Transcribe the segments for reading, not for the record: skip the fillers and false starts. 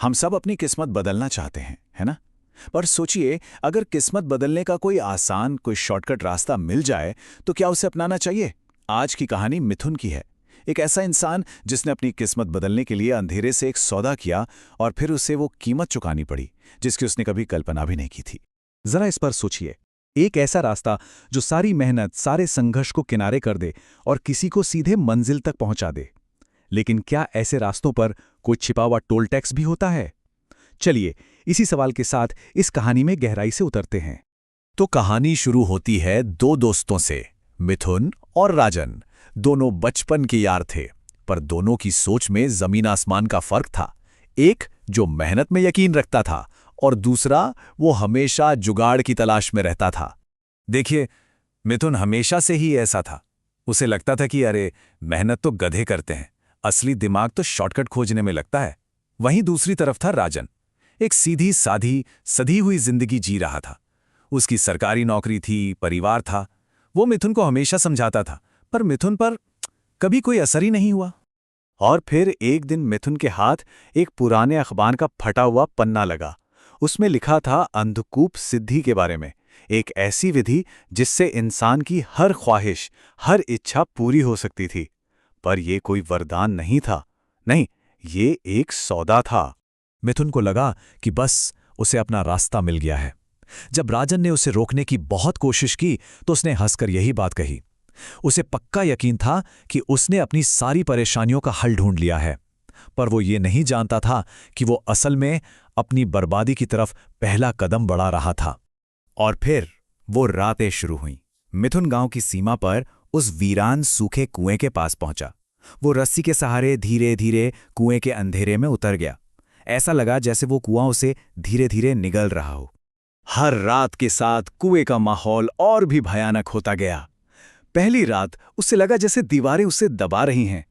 हम सब अपनी किस्मत बदलना चाहते हैं, है ना? पर सोचिए, अगर किस्मत बदलने का कोई आसान, कोई शॉर्टकट रास्ता मिल जाए, तो क्या उसे अपनाना चाहिए? आज की कहानी मिथुन की है। एक ऐसा इंसान जिसने अपनी किस्मत बदलने के लिए अंधेरे से एक सौदा किया और फिर उसे वो कीमत चुकानी पड़ी, जिसकी उसने कभी कल्पना भी नहीं की थी। जरा इस पर सोचिए। एक ऐसा रास्ता जो सारी मेहनत, सारे संघर्ष को किनारे कर दे और किसी को सीधे मंजिल तक पहुंचा दे। लेकिन क्या ऐसे रास्तों पर कोई छिपा हुआ टोल टैक्स भी होता है? चलिए, इसी सवाल के साथ इस कहानी में गहराई से उतरते हैं। तो कहानी शुरू होती है दो दोस्तों से, मिथुन और राजन। दोनों बचपन के यार थे, पर दोनों की सोच में जमीन आसमान का फर्क था। एक जो मेहनत में यकीन रखता था और दूसरा वो हमेशा जुगाड़ की तलाश में रहता था। देखिए, मिथुन हमेशा से ही ऐसा था। उसे लगता था कि अरे, मेहनत तो गधे करते हैं, असली दिमाग तो शॉर्टकट खोजने में लगता है। वहीं दूसरी तरफ था राजन। एक सीधी साधी सधी हुई जिंदगी जी रहा था। उसकी सरकारी नौकरी थी, परिवार था। वो मिथुन को हमेशा समझाता था, पर मिथुन पर कभी कोई असर ही नहीं हुआ। और फिर एक दिन मिथुन के हाथ एक पुराने अखबार का फटा हुआ पन्ना लगा। उसमें लिखा था अंधकूप सिद्धि के बारे में, एक ऐसी विधि जिससे इंसान की हर ख्वाहिश, हर इच्छा पूरी हो सकती थी। पर यह कोई वरदान नहीं था। नहीं, ये एक सौदा था। मिथुन को लगा कि बस उसे अपना रास्ता मिल गया है। जब राजन ने उसे रोकने की बहुत कोशिश की, तो उसने हंसकर यही बात कही। उसे पक्का यकीन था कि उसने अपनी सारी परेशानियों का हल ढूंढ लिया है, पर वो ये नहीं जानता था कि वो असल में अपनी बर्बादी की तरफ पहला कदम बढ़ा रहा था। और फिर वो रातें शुरू हुईं। मिथुन गांव की सीमा पर उस वीरान सूखे कुएं के पास पहुंचा। वो रस्सी के सहारे धीरे धीरे कुएं के अंधेरे में उतर गया। ऐसा लगा जैसे वो कुआं उसे धीरे धीरे निगल रहा हो। हर रात के साथ कुएं का माहौल और भी भयानक होता गया। पहली रात उसे लगा जैसे दीवारें उसे दबा रही हैं।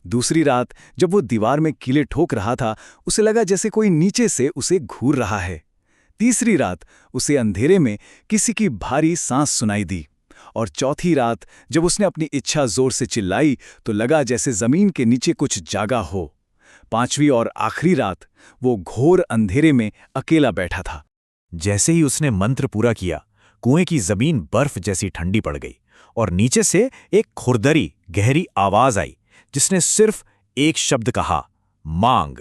दूसरी रात जब वो दीवार में कीले ठोक रहा था, उसे लगा जैसे कोई नीचे से उसे घूर रहा है। तीसरी रात उसे अंधेरे में किसी की भारी सांस सुनाई दी। और चौथी रात जब उसने अपनी इच्छा जोर से चिल्लाई, तो लगा जैसे जमीन के नीचे कुछ जागा हो। पांचवी और आखिरी रात वो घोर अंधेरे में अकेला बैठा था। जैसे ही उसने मंत्र पूरा किया, कुएं की जमीन बर्फ जैसी ठंडी पड़ गई और नीचे से एक खुरदरी गहरी आवाज आई, जिसने सिर्फ एक शब्द कहा, मांग।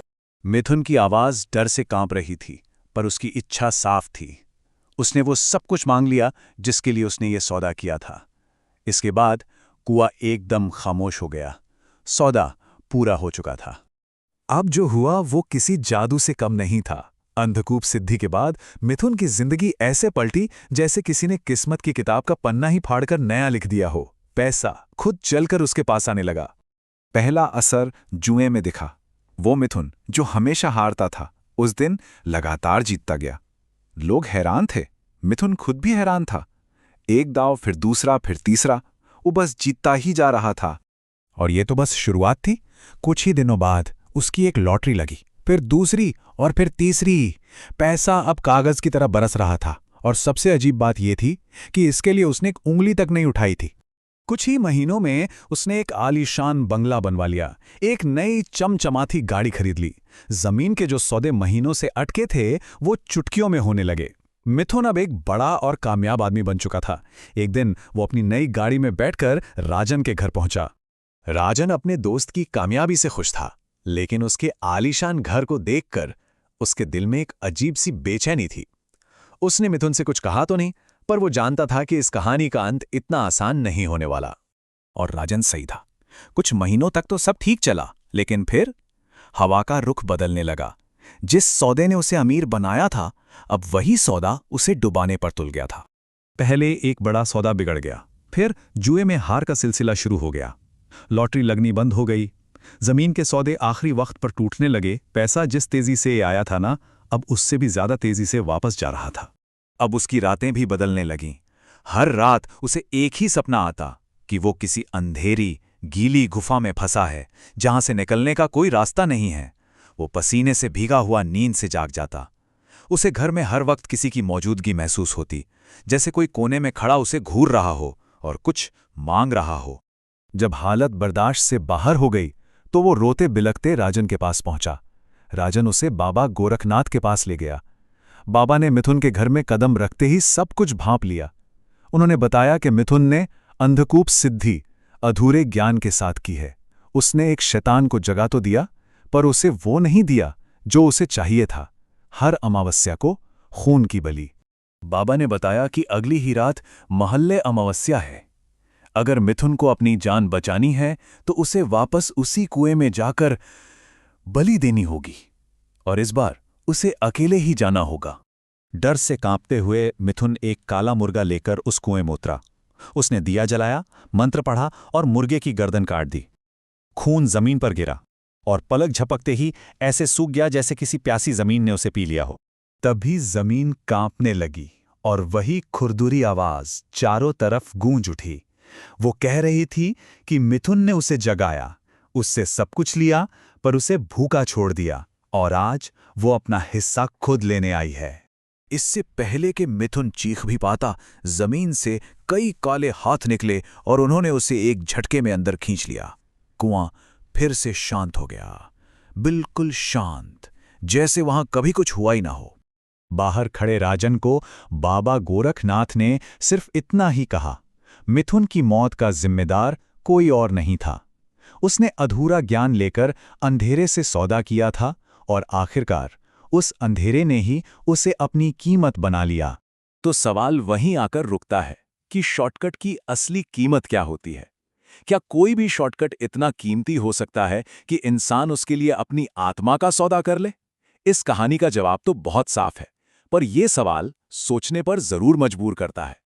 मिथुन की आवाज डर से कांप रही थी, पर उसकी इच्छा साफ थी। उसने वो सब कुछ मांग लिया जिसके लिए उसने ये सौदा किया था। इसके बाद कुआं एकदम खामोश हो गया। सौदा पूरा हो चुका था। अब जो हुआ वो किसी जादू से कम नहीं था। अंधकूप सिद्धि के बाद मिथुन की जिंदगी ऐसे पलटी जैसे किसी ने किस्मत की किताब का पन्ना ही फाड़कर नया लिख दिया हो। पैसा खुद चलकर उसके पास आने लगा। पहला असर जुए में दिखा। वो मिथुन जो हमेशा हारता था, उस दिन लगातार जीतता गया। लोग हैरान थे, मिथुन खुद भी हैरान था। एक दांव, फिर दूसरा, फिर तीसरा, वो बस जीतता ही जा रहा था। और ये तो बस शुरुआत थी। कुछ ही दिनों बाद उसकी एक लॉटरी लगी, फिर दूसरी और फिर तीसरी। पैसा अब कागज की तरह बरस रहा था। और सबसे अजीब बात यह थी कि इसके लिए उसने एक उंगली तक नहीं उठाई थी। कुछ ही महीनों में उसने एक आलीशान बंगला बनवा लिया, एक नई चमचमाती गाड़ी खरीद ली। जमीन के जो सौदे महीनों से अटके थे, वो चुटकियों में होने लगे। मिथुन अब एक बड़ा और कामयाब आदमी बन चुका था। एक दिन वो अपनी नई गाड़ी में बैठकर राजन के घर पहुंचा। राजन अपने दोस्त की कामयाबी से खुश था, लेकिन उसके आलीशान घर को देखकर उसके दिल में एक अजीब सी बेचैनी थी। उसने मिथुन से कुछ कहा तो नहीं, पर वो जानता था कि इस कहानी का अंत इतना आसान नहीं होने वाला। और राजन सही था। कुछ महीनों तक तो सब ठीक चला, लेकिन फिर हवा का रुख बदलने लगा। जिस सौदे ने उसे अमीर बनाया था, अब वही सौदा उसे डुबाने पर तुल गया था। पहले एक बड़ा सौदा बिगड़ गया, फिर जुए में हार का सिलसिला शुरू हो गया। लॉटरी लगनी बंद हो गई। जमीन के सौदे आखिरी वक्त पर टूटने लगे। पैसा जिस तेजी से आया था ना, अब उससे भी ज्यादा तेजी से वापस जा रहा था। अब उसकी रातें भी बदलने लगीं। हर रात उसे एक ही सपना आता कि वो किसी अंधेरी, गीली गुफा में फंसा है, जहां से निकलने का कोई रास्ता नहीं है। वो पसीने से भीगा हुआ नींद से जाग जाता। उसे घर में हर वक्त किसी की मौजूदगी महसूस होती, जैसे कोई कोने में खड़ा उसे घूर रहा हो और कुछ मांग रहा हो। जब हालत बर्दाश्त से बाहर हो गई, तो वो रोते बिलखते राजन के पास पहुंचा। राजन उसे बाबा गोरखनाथ के पास ले गया। बाबा ने मिथुन के घर में कदम रखते ही सब कुछ भांप लिया। उन्होंने बताया कि मिथुन ने अंधकूप सिद्धि अधूरे ज्ञान के साथ की है। उसने एक शैतान को जगा तो दिया, पर उसे वो नहीं दिया जो उसे चाहिए था, हर अमावस्या को खून की बलि। बाबा ने बताया कि अगली ही रात महल्ले अमावस्या है। अगर मिथुन को अपनी जान बचानी है तो उसे वापस उसी कुएं में जाकर बलि देनी होगी, और इस बार उसे अकेले ही जाना होगा। डर से कांपते हुए मिथुन एक काला मुर्गा लेकर उस कुएं में उतरा। उसने दिया जलाया, मंत्र पढ़ा और मुर्गे की गर्दन काट दी। खून जमीन पर गिरा और पलक झपकते ही ऐसे सूख गया जैसे किसी प्यासी जमीन ने उसे पी लिया हो। तभी जमीन कांपने लगी और वही खुरदुरी आवाज चारों तरफ गूंज उठी। वो कह रही थी कि मिथुन ने उसे जगाया, उससे सब कुछ लिया, पर उसे भूखा छोड़ दिया, और आज वो अपना हिस्सा खुद लेने आई है। इससे पहले कि मिथुन चीख भी पाता, जमीन से कई काले हाथ निकले और उन्होंने उसे एक झटके में अंदर खींच लिया। कुआं फिर से शांत हो गया, बिल्कुल शांत, जैसे वहां कभी कुछ हुआ ही ना हो। बाहर खड़े राजन को बाबा गोरखनाथ ने सिर्फ इतना ही कहा, मिथुन की मौत का जिम्मेदार कोई और नहीं था। उसने अधूरा ज्ञान लेकर अंधेरे से सौदा किया था, और आखिरकार उस अंधेरे ने ही उसे अपनी कीमत बना लिया। तो सवाल वहीं आकर रुकता है कि शॉर्टकट की असली कीमत क्या होती है? क्या कोई भी शॉर्टकट इतना कीमती हो सकता है कि इंसान उसके लिए अपनी आत्मा का सौदा कर ले? इस कहानी का जवाब तो बहुत साफ है, पर यह सवाल सोचने पर जरूर मजबूर करता है।